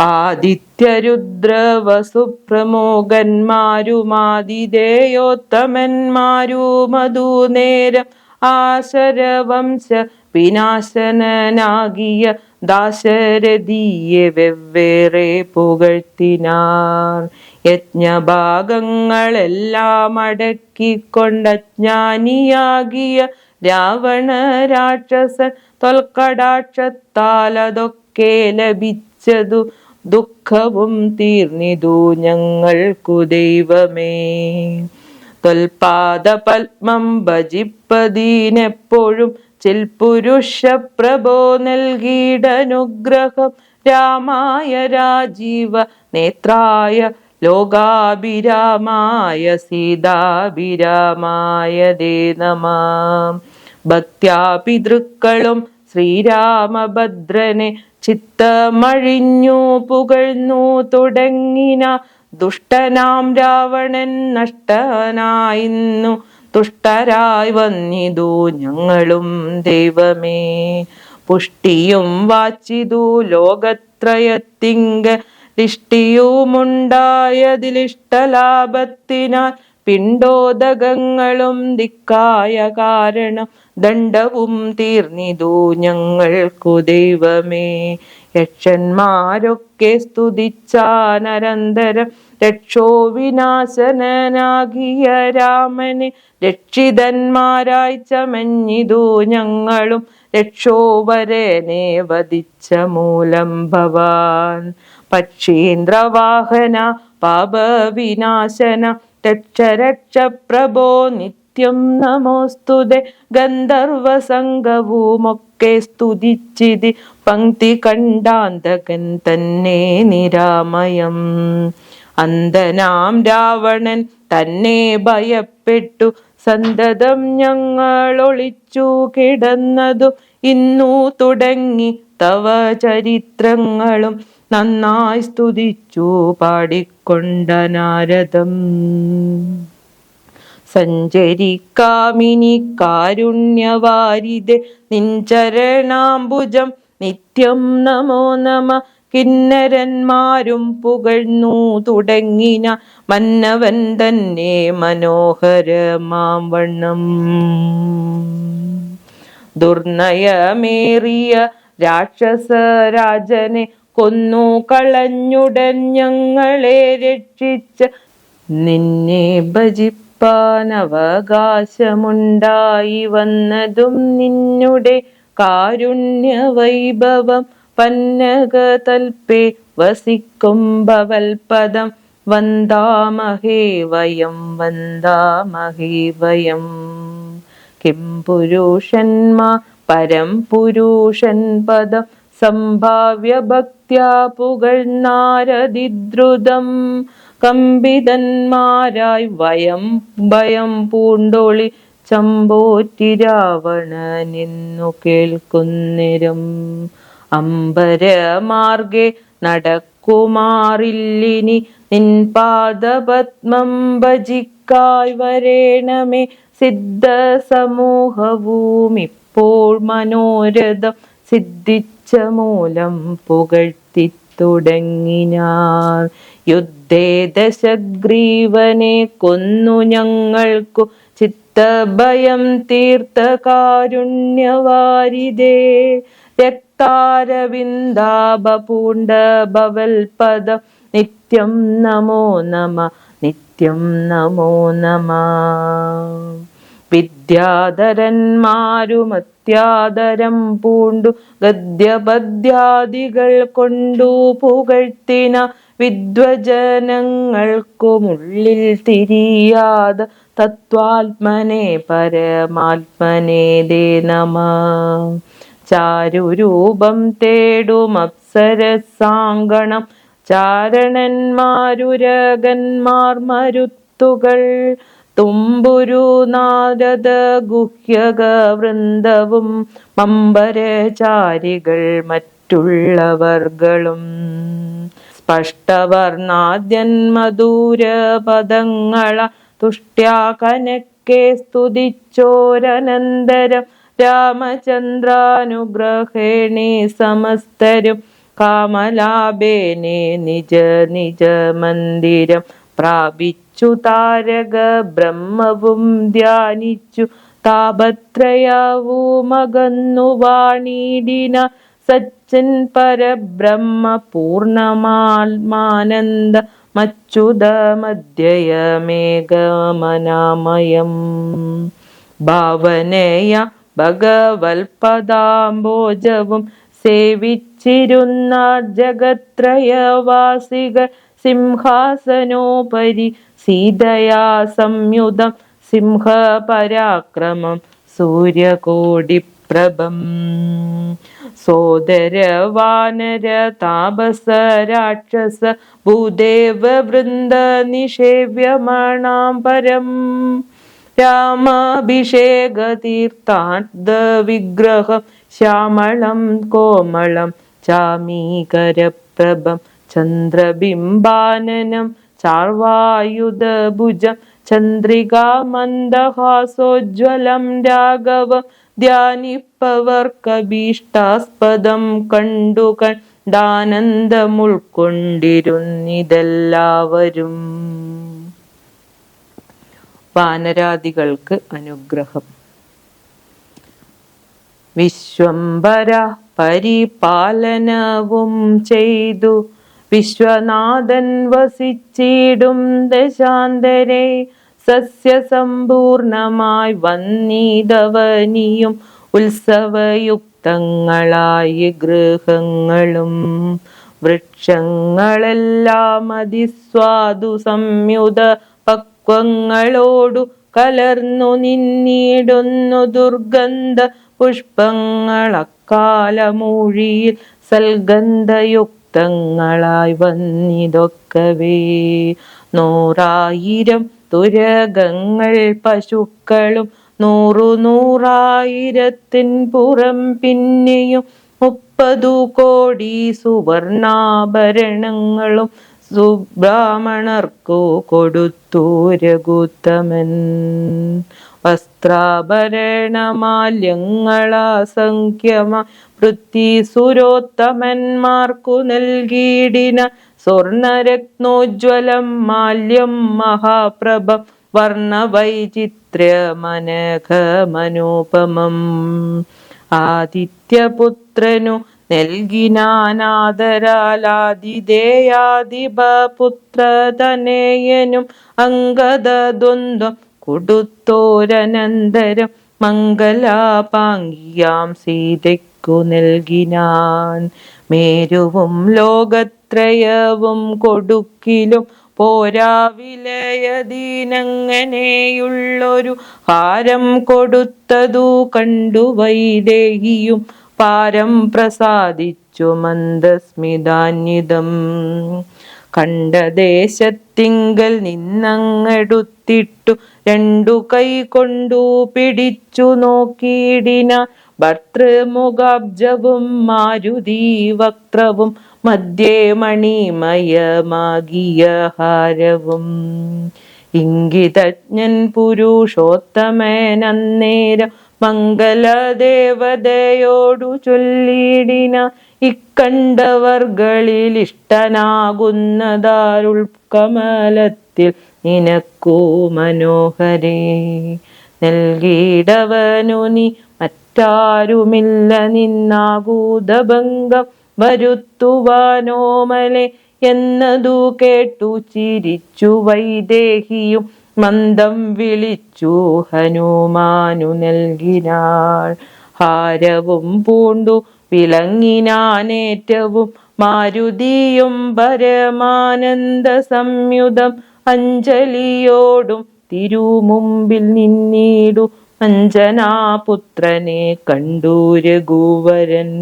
ആദിത്യരുദ്രവസുപ്രമുഖന്മാരുമാതിദേയോത്തമന്മാരുമധുനേരം ആശരവംശ വിനാശനനാകിയ ദാശരഥിയെ വെവ്വേറെ പുകഴ്ത്തിനാൻ. യജ്ഞഭാഗങ്ങളെല്ലാം അടക്കിക്കൊണ്ടജ്ഞാനിയാകിയ രാവണ രാക്ഷസൻ തൊൽക്കടാക്ഷത്താലതൊക്കെ ലഭിച്ചതു ദുഃഖവും തീർന്നിതു ഞങ്ങൾക്കു ദൈവമേ. തൊൽപാദപത്മം ഭജിപ്പതിനെപ്പോഴും ചിൽപുരുഷ പ്രഭോ നൽകിയിടനുഗ്രഹം. രാമായ രാജീവ നേത്രായ ലോകാഭിരാമായ സീതാഭിരാമായ ദേ നമ. ഭക്ത്യാ പിതൃക്കളും ശ്രീരാമഭദ്രനെ ചിത്തമഴിഞ്ഞു പുകഴ്ന്നു തുടങ്ങിന. ദുഷ്ടനാം രാവണൻ നഷ്ടനായിന്നു തുഷ്ടരായി വന്നിതു ഞങ്ങളും ദൈവമേ. പുഷ്ടിയും വാച്ചിതു ലോകത്രയത്തിങ്ക ലിഷ്ടിയുമുണ്ടായതിലിഷ്ടലാഭത്തിനാൽ പിണ്ടോദകങ്ങളും ദിക്കായ കാരണം ദണ്ഡവും തീർന്നിതു ഞങ്ങൾക്കു ദൈവമേ. യക്ഷന്മാരൊക്കെ സ്തുതിച്ചാനരന്തരം രക്ഷോവിനാശനാകിയ രാമനെ രക്ഷിതന്മാരായി ചമഞ്ഞിതു ഞങ്ങളും രക്ഷോവരനെ വധിച്ച മൂലം ഭവാൻ. പക്ഷീന്ദ്രവാഹന പാപവിനാശന രക്ഷ പ്രഭോ നിത്യം നമോസ്തുതേ. ഗന്ധർവസംഘവുമൊക്കെ സ്തുതിച്ചിതി പങ്ക്തി കണ്ടാന്തകൻ തന്നെ നിരാമയം. അന്ധനാം രാവണൻ തന്നെ ഭയപ്പെട്ടു സന്തതം ഞങ്ങൾ ഒളിച്ചു കിടന്നതും ഇന്നു തുടങ്ങി തവ ചരിത്രങ്ങളും നന്നായി സ്തുതിച്ചു പാടിക്കൊണ്ട നാരദം. സഞ്ചരിക്കാമിനി കാരുണ്യവാരിദേ നിൻചരണാംബുജം നിത്യം നമോ നമ. കിന്നരന്മാരും പുകഴ്ന്നു തുടങ്ങിന മന്നവൻ തന്നെ മനോഹരമാം വണ്ണം. ദുർനയമേറിയ രാക്ഷസരാജനെ കൊന്നു കളഞ്ഞുടൻ ഞങ്ങളെ രക്ഷിച്ച നിന്നെ ഭജിപ്പാൻ അവകാശമുണ്ടായി വന്നതും നിന്നുടെ കാരുണ്യവൈഭവം. പന്നകതൽപേ വസിക്കും ഭവൽപദം വന്ദാമഹേ വയം വന്ദാമഹേ വയം. കിം പുരുഷന്മാ പരം പുരുഷൻ പദം സംഭാവ്യ ഭക്ത്യാ പുകഴ്ന്നാരതിദ്രുതം. കമ്പിതന്മാരായി വയം ഭയം പൂണ്ടൊളി ചമ്പോറ്റി രാവണനെന്നു കേൾക്കുന്നേരം. അംബരമാർഗെ നടക്കുമാറില്ലിനി നിൻ പാദപത്മം ഭജിക്കായി വരേണമേ. സിദ്ധ സമൂഹവും ഇപ്പോൾ മനോരഥം സിദ്ധിച്ച മൂലം പുകഴ്ത്തി തുടങ്ങിനാർ. യുദ്ധേ ദശഗ്രീവനെ കൊന്നു ഞങ്ങൾക്കു ചിത്തഭയം തീർത്ത കാരുണ്യവാരിദേ. രക്താരവിന്ദാഭപൂണ്ട ഭവൽപദം നിത്യം നമോ നമ നിത്യം നമോ നമ. വിദ്യാധരന്മാരും അത്യാദരം പൂണ്ടു ഗദ്യപദ്യാദികൾ കൊണ്ടു പുകഴ്ത്തിന വിദ്വജനങ്ങൾക്കുമുള്ളിൽ തിരിയാത തത്വാത്മനെ പരമാത്മനെ ദേ നമ. ചാരുരൂപം തേടും അപ്സരസാങ്കണം ചാരണന്മാരുരകന്മാർ മരുത്തുകൾ തുമ്പുരു നാരദ ഗുഹ്യക വൃന്ദവും മമ്പരചാരികൾ മറ്റുള്ളവർകളും. സ്പഷ്ടവർണാദ്യന്മധുരപദങ്ങള തുഷ്ട്യാ കനക്കെ സ്തുതിച്ചോരനന്തരം രാമചന്ദ്രാനുഗ്രഹേണേ സമസ്തരും കാമലാഭേനെ നിജ നിജ മന്ദിരം പ്രാപിച്ചു. താരക ബ്രഹ്മവും ധ്യാനിച്ചു താപത്രയവുമകന്നു വാണിടിന സച്ചിൻ പരബ്രഹ്മ പൂർണ്ണമാത്മാനന്ദ മച്യുതമദ്യയമേകമനാമയം. ഭാവനയ ഭഗവൽപദാംബോജവും സേവിച്ചിരുന്ന ജഗത്രയവാസികൾ സിംഹാസനോപരി സീതയാ സംയുതം സിംഹപരാക്രമം സൂര്യകോടിപ്രഭം. സോദര വാനര താപസ രാക്ഷസ ഭൂദേവ വൃന്ദ നിഷേവ്യമാണാം പരം. രാമാഭിഷേക തീർത്ഥാർത്ഥ വിഗ്രഹം ശ്യാമളം കോമളം ചാമീകരപ്രഭം ചന്ദ്രബിംബാനനം ചാർവായുധഭുജം ചന്ദ്രികാമന്ദഹാസോജ്വലം രാഘവം ധ്യാനിപ്പവർക്കഭീഷ്ടാസ്പദം കണ്ടു കണ്ടാനന്ദമുൾക്കൊണ്ടിരുന്നിതെല്ലാവരും. വാനരാദികൾക്ക് അനുഗ്രഹം. വിശ്വംഭര പരിപാലനവും ചെയ്തു വിശ്വനാഥൻ വസിച്ചിടും ദശാന്തരെ സസ്യസമ്പൂർണമായി വന്നിതവനിയും ഉത്സവയുക്തങ്ങളായ ഗൃഹങ്ങളും വൃക്ഷങ്ങളെല്ലാം അതിസ്വാദു സംയുത പക്വങ്ങളോടു കലർന്നു നിന്നിടുന്നു ദുർഗന്ധ പുഷ്പങ്ങൾ അക്കാലമൂഴിയിൽ സൽഗന്ധയുക്തങ്ങളായി വന്നിതൊക്കവേ 100,000 തുരകങ്ങൾ പശുക്കളും 100,000 പുറം പിന്നെയും 30 കോടി സുവർണാഭരണങ്ങളും സുബ്രാഹ്മണർക്കു കൊടുത്തു രഘുത്തമൻ. വസ്ത്രാഭരണമാല്യങ്ങളാസംഖ്യമാ പൃഥ്വീസുരോത്തമന്മാർക്കു നൽകിയിടിന സ്വർണരത്നോജ്വലം മാല്യം മഹാപ്രഭം വർണ്ണവൈചിത്ര്യമനഘമനോപമം. ആദിത്യപുത്രനു നൽകിനാനാദരാലാതിഥേയാധിപപുത്രതനയനും അംഗദദ്വന്ദ്വം കൊടുത്തോരനന്തരം മംഗലാപാംഗിയാം സീതയ്ക്കു നൽകിനാൻ. മേരുവും ലോകത്രയവും കൊടുക്കിലും പോരാ വിലയതീനങ്ങനെയുള്ളൊരു ഹാരം കൊടുത്തതു കണ്ടു വൈദേഹിയും പാരം പ്രസാദിച്ചു മന്ദസ്മിതാന്വിതം. കണ്ട ദേശത്തിങ്കൽ നിന്നങ്ങെടുത്തിട്ടു 2 കൈ കൊണ്ടു പിടിച്ചു നോക്കിയിടിന ഭർതൃമുഖാബ്ജവും മാരുതി വക്ത്രവും മധ്യേ മണിമയമാകിയ ഹാരവും. ഇംഗിതജ്ഞൻ പുരുഷോത്തമനന്നേരം മംഗലദേവതയോടു ചൊല്ലിയിടിന ഇക്കണ്ടവർകളിൽ ഇഷ്ടനാകുന്നതാരുൾക്കമലത്തിൽ നിനക്കു മനോഹരേ. നൽകിയിടവനു നീ മറ്റാരുമില്ല നിന്നാകൂതഭംഗം വരുത്തുവാനോമലെ എന്നതു കേട്ടു ചിരിച്ചു വൈദേഹിയും മന്ദം വിളിച്ചു ഹനുമാനു നൽകിനാൾ. ഹാരവും പൂണ്ടു വിളങ്ങിനാനേറ്റവും മാരുതിയും പരമാനന്ദ സംയുതം അഞ്ജലിയോടും തിരുമുമ്പിൽ നിന്നിടു അഞ്ജനാപുത്രനെ കണ്ടു രഘുവരൻ.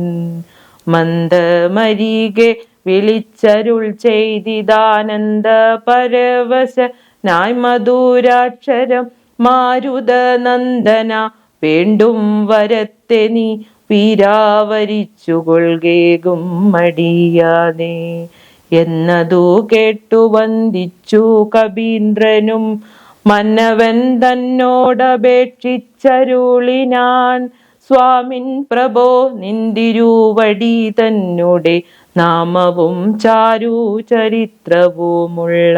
മന്ദമരികെ വിളിച്ചരുൾ ചെയ്തിദാനന്ദ പരവശനായി മധുരാക്ഷരം മാരുതനന്ദന വേണ്ടും വരത്തെ നീ വീരാവരിച്ചു കൊൾകേകും മടിയാതെ എന്നതു കേട്ടു വന്ദിച്ചു കപീന്ദ്രനും മന്നവൻ തന്നോടപേക്ഷിച്ചരുളിനാൻ. സ്വാമിൻ പ്രഭോ നിന്തിരുവടി തന്നോടെ നാമവും ചാരു ചരിത്രവുമുള്ള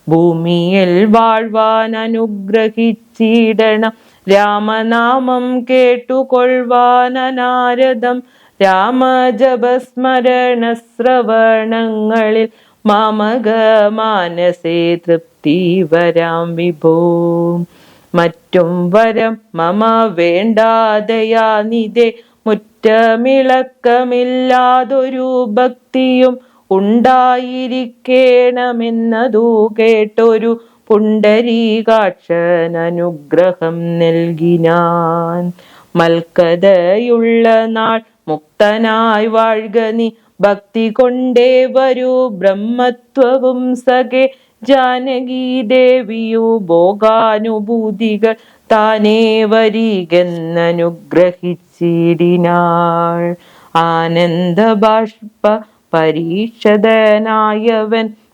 ഭൂമിയിൽ വാഴ്വാൻ അനുഗ്രഹിച്ചിടണം. രാമനാമം കേട്ടുകൊള്ളുവാനാരദം രാമജപസ്മരണ ശ്രവണങ്ങളിൽ മാമക മാനസേ തൃപ്തി വരാം വിഭോ. മറ്റും വരം മമ വേണ്ടാതയാനിതേ മുറ്റമിളക്കമില്ലാതൊരു ഭക്തിയും ഉണ്ടായിരിക്കേണമെന്നതു കേട്ടൊരു പുണ്ടരീകാക്ഷൻ അനുഗ്രഹം നൽകിനാൻ. മൽക്കതയുള്ള നാൾ മുക്തനായി വാഴ്ക നീ ഭക്തി കൊണ്ടേ വരൂ ബ്രഹ്മത്വവും സഖേ. ജാനകി ദേവിയു ഭോഗാനുഭൂതികൾ താനേ വരികെന്നനുഗ്രഹിച്ചിടിനാൾ. ആനന്ദബാഷ്പ പരീക്ഷതനായവൻ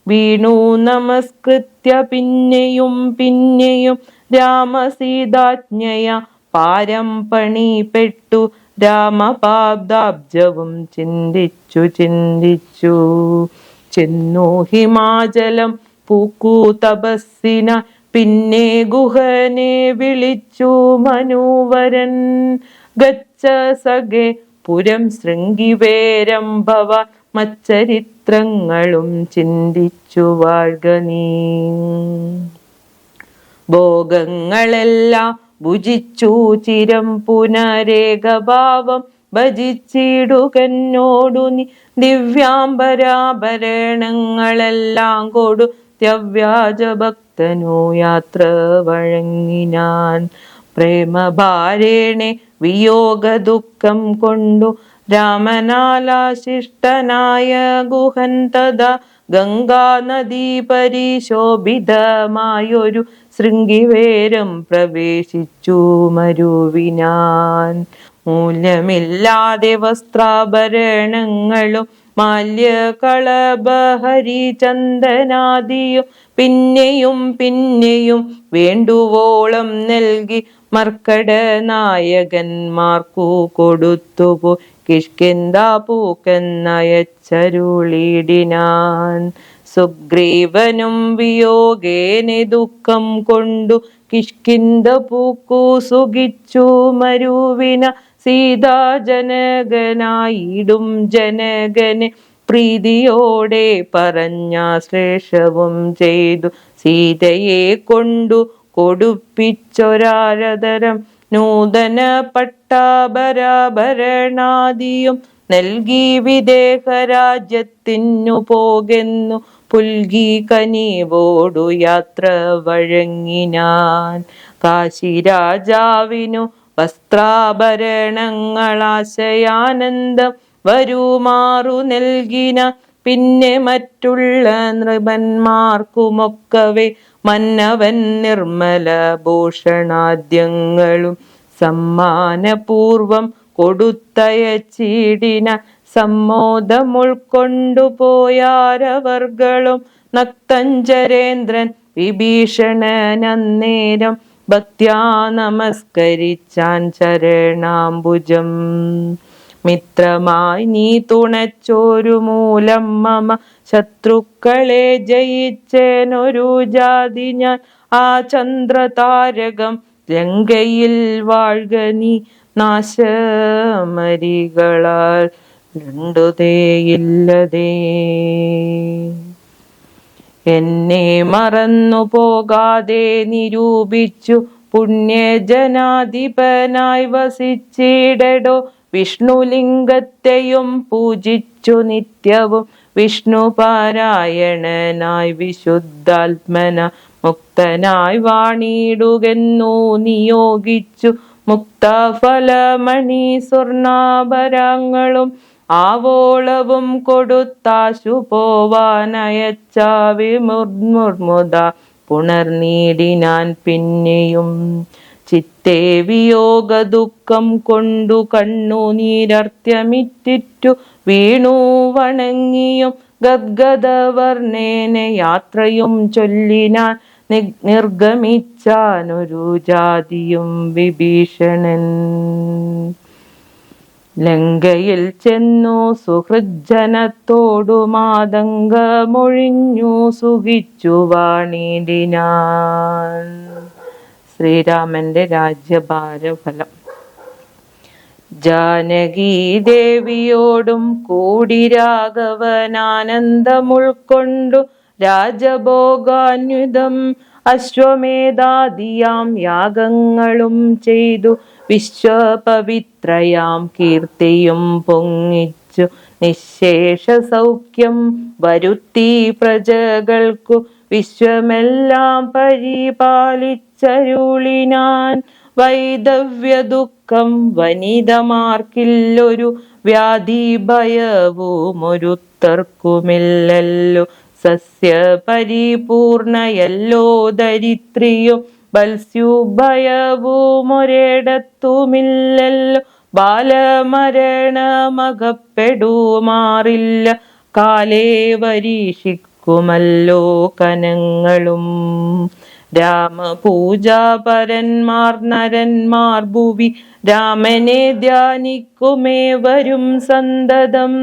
വീണു നമസ്കൃത്യ പിന്നെയും പിന്നെയും രാമസീതാജ്ഞയ പാരം പണിപ്പെട്ടു രാമപാദാബ്ജവും ചിന്തിച്ചു ചിന്തിച്ചു ചെന്നു ഹിമാചലം പൂക്കു തപസ്സിന. പിന്നെ ഗുഹനെ വിളിച്ചു മനുവരൻ. ഗച്ഛ സഖേ പുരം ശൃംഗിവേരം ഭവ മച്ചരിത്രങ്ങളും ചിന്തിച്ചു വാഴ്ക നീ. ഭോഗങ്ങളെല്ലാം ഭുജിച്ചു ചിരം പുനരേകഭാവം ഭജിച്ചിടുകന്നോടു നീ. ദിവ്യാംബരാഭരണങ്ങളെല്ലാം കൊടുത്യവ്യാജഭക്തനു യാത്ര വഴങ്ങിനാൻ. പ്രേമഭാരേണെ വിയോഗ ദുഃഖം കൊണ്ടു രാമനാലാശിഷ്ടനായ ഗുഹൻ തഥാ ഗംഗാനദീ പരിശോഭിതമായൊരു ശൃംഗിവേരം പ്രവേശിച്ചു മരുവിനാൻ. മൂല്യമില്ലാതെ വസ്ത്രാഭരണങ്ങളും മാല്യകളഭഹരിചന്ദനാദിയും പിന്നെയും പിന്നെയും വേണ്ടുവോളം നൽകി മർക്കടനായകന്മാർക്കു കൊടുത്തുപോ കിഷ്കിന്ധാപൂക്കെന്നയച്ചരുളിടിനാൻ. സുഗ്രീവനും വിയോഗേനെ ദുഃഖം കൊണ്ടു കിഷ്കിന്ധ പൂക്കു സുഖിച്ചു മരുവിന. സീതാജനകനായിടും ജനകനെ പ്രീതിയോടെ പറഞ്ഞാശ്ലേഷവും ചെയ്തു സീതയെ കൊണ്ടു കൊടുപ്പിച്ചൊരാരതരം നൂതന പട്ടാഭരാഭരണാദിയും നൽകി വിദേഹരാജ്യത്തിനു പോകെന്നു പുൽകി കനിവോടു യാത്ര വഴങ്ങിനാൻ. കാശിരാജാവിനു വസ്ത്രാഭരണങ്ങളാശയാനന്ദം വരുമാറു നൽകിന. പിന്നെ മറ്റുള്ള നൃപന്മാർക്കുമൊക്കവേ മന്നവൻ നിർമ്മല ഭൂഷണാദ്യങ്ങളും സമ്മാനപൂർവം കൊടുത്തയച്ചിടിന. സമ്മോദമുൾക്കൊണ്ടു പോയാരവർകളും നക്തഞ്ചരേന്ദ്രൻ വിഭീഷണനന്നേരം ഭക്ത്യാ നമസ്കരിച്ചാൻ ചരണാംബുജം. മിത്രമായി നീ തുണച്ചോരു മൂലം മമ ശത്രുക്കളെ ജയിച്ചേനൊരു ജാതി ഞാൻ. ആ ചന്ദ്രതാരകം ലങ്കയിൽ വാഴ്ക നീ. നാശമരികളാൽ രണ്ടുതേയില്ലതേ. എന്നെ മറന്നു പോകാതെ നിരൂപിച്ചു പുണ്യജനാധിപനായി വസിച്ചിടടോ. വിഷ്ണുലിംഗത്തെയും പൂജിച്ചു നിത്യവും വിഷ്ണുപാരായണനായി വിശുദ്ധാത്മന മുക്തനായി വാണിടുകെന്നു നിയോഗിച്ചു. മുക്തഫലമണി സ്വർണാഭരങ്ങളും ആവോളവും കൊടുത്താശു പോവാനയച്ചാവിമുർമുർമുദ പുണർനീടിനാൻ പിന്നെയും. ചിത്തേ വിയോഗ ദുഃഖം കൊണ്ടു കണ്ണുനീരർത്യമിറ്റിറ്റു വീണു വണങ്ങിയും ഗദ്ഗദവർണ്ണേന യാത്രയും ചൊല്ലിനാൻ. നിർഗമിച്ചാനൊരു ജാതിയും വിഭീഷണൻ. ലങ്കയിൽ ചെന്നു സുഹൃജ്ജനത്തോടു മാതംഗമൊഴിഞ്ഞു സുഖിച്ചു വാണിടിനാൻ. ശ്രീരാമന്റെ രാജ്യഭാരഫലം. ജാനകീ ദേവിയോടും കൂടി രാഘവനാനന്ദമുൾക്കൊണ്ടു രാജഭോഗാന്വിതം അശ്വമേധാദിയാം യാഗങ്ങളും ചെയ്തു വിശ്വപവിത്രയാം കീർത്തിയും പൊങ്ങിച്ചു നിശേഷ സൗഖ്യം വരുത്തി പ്രജകൾക്കു വിശ്വമെല്ലാം പരിപാലിച്ചരുളിനാൻ. വൈദവ്യ ദുഃഖം വനിതമാർക്കില്ലൊരു വ്യാധി ഭയവുമൊരുത്തർക്കുമില്ലല്ലോ. സസ്യ പരിപൂർണയല്ലോ ദരിദ്രിയും ബത്സ്യുഭയവുമൊരിടത്തുമില്ലല്ലോ. ബാലമരണമകപ്പെടുമാറില്ല കാലേ വരീഷിക്കുമല്ലോ കനങ്ങളും. രാമപൂജാപരന്മാർ നരന്മാർ ഭുവി രാമനെ ധ്യാനിക്കുമേ വരും സന്തതം.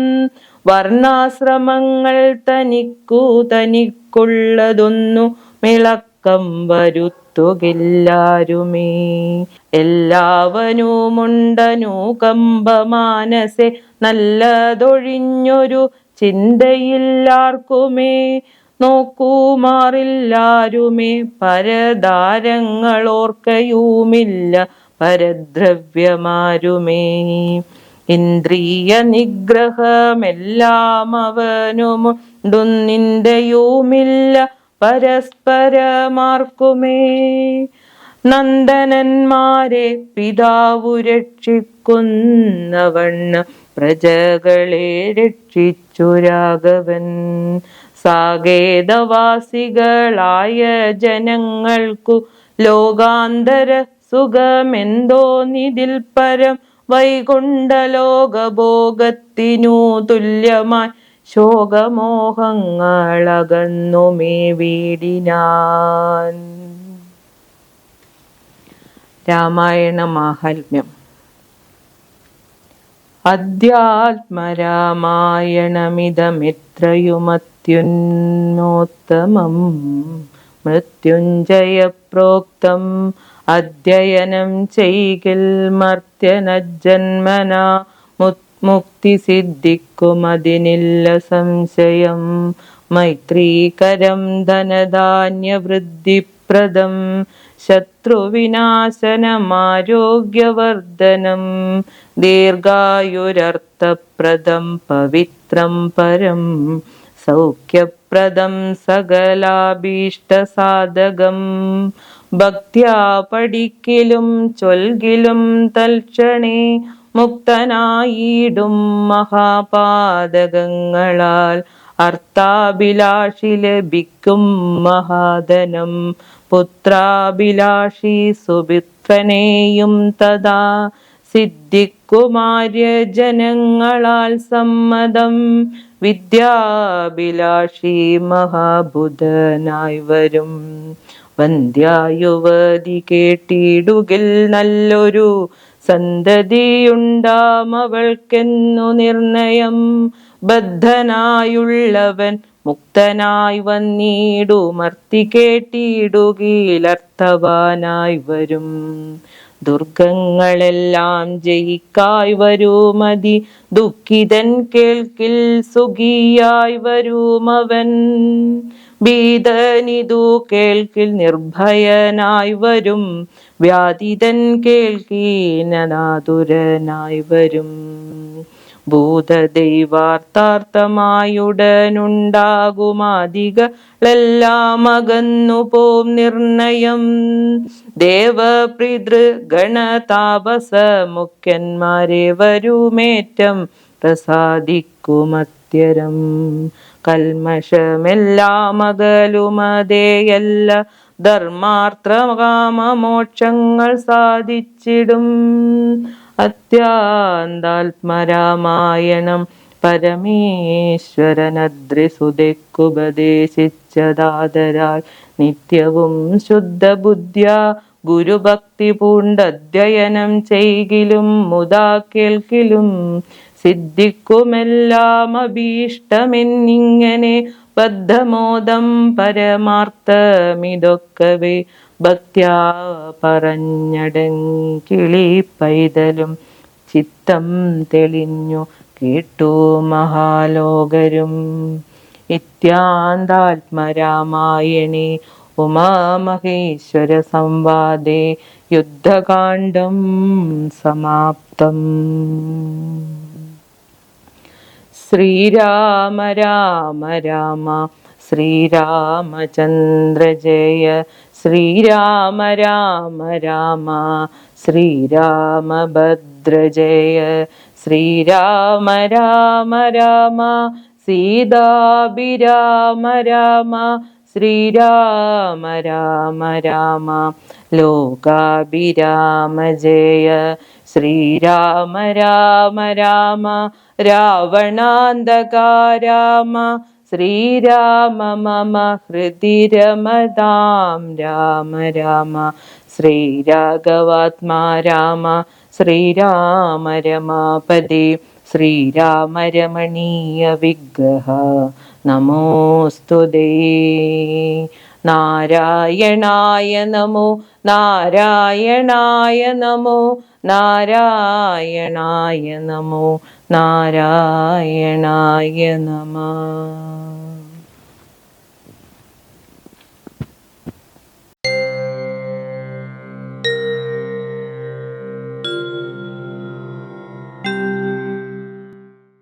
വർണ്ണാശ്രമങ്ങൾ തനിക്കു തനിക്കുള്ളതൊന്നു മിളക്കം വരുത്തുകില്ലാരുമേ. എല്ലാവനുമുണ്ടനുകമ്പ മാനസെ നല്ലതൊഴിഞ്ഞൊരു ചിന്തയില്ലാർക്കുമേ നോക്കുമാറില്ലാരുമേ പരദാരങ്ങളോർക്കയുമില്ല പരദ്രവ്യമാരുമേ. ഇന്ദ്രിയ നിഗ്രഹമെല്ലാം അവനുമുണ്ടുന്നിന്റെയുമില്ല പരസ്പരമാർക്കുമേ. നന്ദനന്മാരെ പിതാവു രക്ഷിക്കുന്നവണ്ണം പ്രജകളെ രക്ഷിച്ചു രാഘവൻ. സാകേതവാസികളായ ജനങ്ങൾക്കു ലോകാന്തര സുഖമെന്തോന്നിതിൽ പരം വൈകുണ്ഠലോകഭോഗത്തിനു തുല്യമായി ശോകമോഹങ്ങളകന്നുമേ വീടിനാൻ. രാമായണ മാഹാത്മ്യം. അധ്യാത്മരാമായണമിതമെത്രയുമത്യുന്നോത്തമം മൃത്യുഞ്ജയ പ്രോക്തം അധ്യയനം ചെയ്കിൽ മർത്യനജന്മനാ മുക്തി സിദ്ധിക്കുമതിനില്ല സംശയം. മൈത്രീകരം ധനധാന്യവൃദ്ധിപ്രദം ശത്രുവിനാശനമാരോഗ്യവർദ്ധനം ദീർഘായുരർത്ഥപ്രദം പവിത്രം പരം സൗഖ്യപ്രദം സകലാഭീഷ്ടസാധകം. ഭക്ത്യാ പഠിക്കിലും ചൊൽകിലും തൽക്ഷണേ മുക്തനായിടും മഹാപാതകങ്ങളാൽ. അർത്ഥാഭിലാഷി ലഭിക്കും മഹാധനം പുത്രാഭിലാഷി സുപുത്രനെയും തഥാ സിദ്ധിക്കുമാര്യജനങ്ങളാൽ സമ്മതം. വിദ്യാഭിലാഷി മഹാബുധനായി വരും വന്ധ്യായുവതി കേട്ടിടുകിൽ നല്ലൊരു സന്തതിയുണ്ടാമവൾക്കെന്നു നിർണയം. ബദ്ധനായുള്ളവൻ മുക്തനായി വന്നിടുമർത്തി കേട്ടിടുകിലർത്ഥവാനായി വരും. ദുർഗങ്ങളെല്ലാം ജയിക്കായി വരുമതി ദുഃഖിതൻ കേൾക്കിൽ സുഖിയായി വരുമവൻ. ഭീതനിതു കേൾക്കിൽ നിർഭയനായി വരും വ്യാധിതൻ കേൾക്കീനാതുരനായി വരും. ഭൂതദൈവാർത്ഥാർത്ഥമായുടനുണ്ടാകുമാദികളെല്ലാം അകന്നു പോം നിർണയം. ദേവപിതൃ ഗണതാപസ മുഖ്യന്മാരെ വരുമേറ്റം പ്രസാദിക്കുമത്യരം. കൽമഷമെല്ലാം അകലുമതേയല്ല ധർമാർത്ഥകാമമോക്ഷങ്ങൾ സാധിച്ചിടും. അത്യാന്താത്മരാമായണം പരമേശ്വരനദ്രിസുതയ്ക്കുപദേശിച്ചതാദരാൽ നിത്യവും ശുദ്ധബുദ്ധ്യാ ഗുരുഭക്തി പൂണ്ടധ്യയനം ചെയ്കിലും മുതാ കേൾക്കിലും സിദ്ധിക്കുമെല്ലാം അഭീഷ്ടമെന്നിങ്ങനെ ബദ്ധമോദം പരമാർത്ഥമിതൊക്കവേ ഭക്ത്യാ പറഞ്ഞടങ്കിളി പൈതലും ചിത്തം തെളിഞ്ഞു കേട്ടു മഹാലോകരും. ഇത്യാന്താത്മരാമായണേ ഉമാമഹേശ്വര സംവാദേ യുദ്ധകാണ്ഡം സമാപ്തം. ശ്രീരാമ രാമ രാമ ശ്രീരാമചന്ദ്ര ജയ. ശ്രീരാമ രാമ രാമ ശ്രീരാമഭദ്ര ജയ. ശ്രീരാമ രാമ രാമ സീതാഭിരാമ രാമ. ശ്രീരാമ രാമ രാമ ലോകാഭിരാമ ജയ. ശ്രീരാമ രാമ രാമ രാവണാന്തകാ രാമ. ശ്രീരാമ മമ ഹൃദി രമതാം രാമ രാമ. ശ്രീരാഘവാത്മാ രാമ. ശ്രീരാമ രമാപദേ. ശ്രീരാമ രമണീയ വിഗ്രഹ നമോസ്തുതേ. നാരായണായ നമോ നാരായണായ നമോ നാരായണായ നമോ നാരായണായ നമഃ.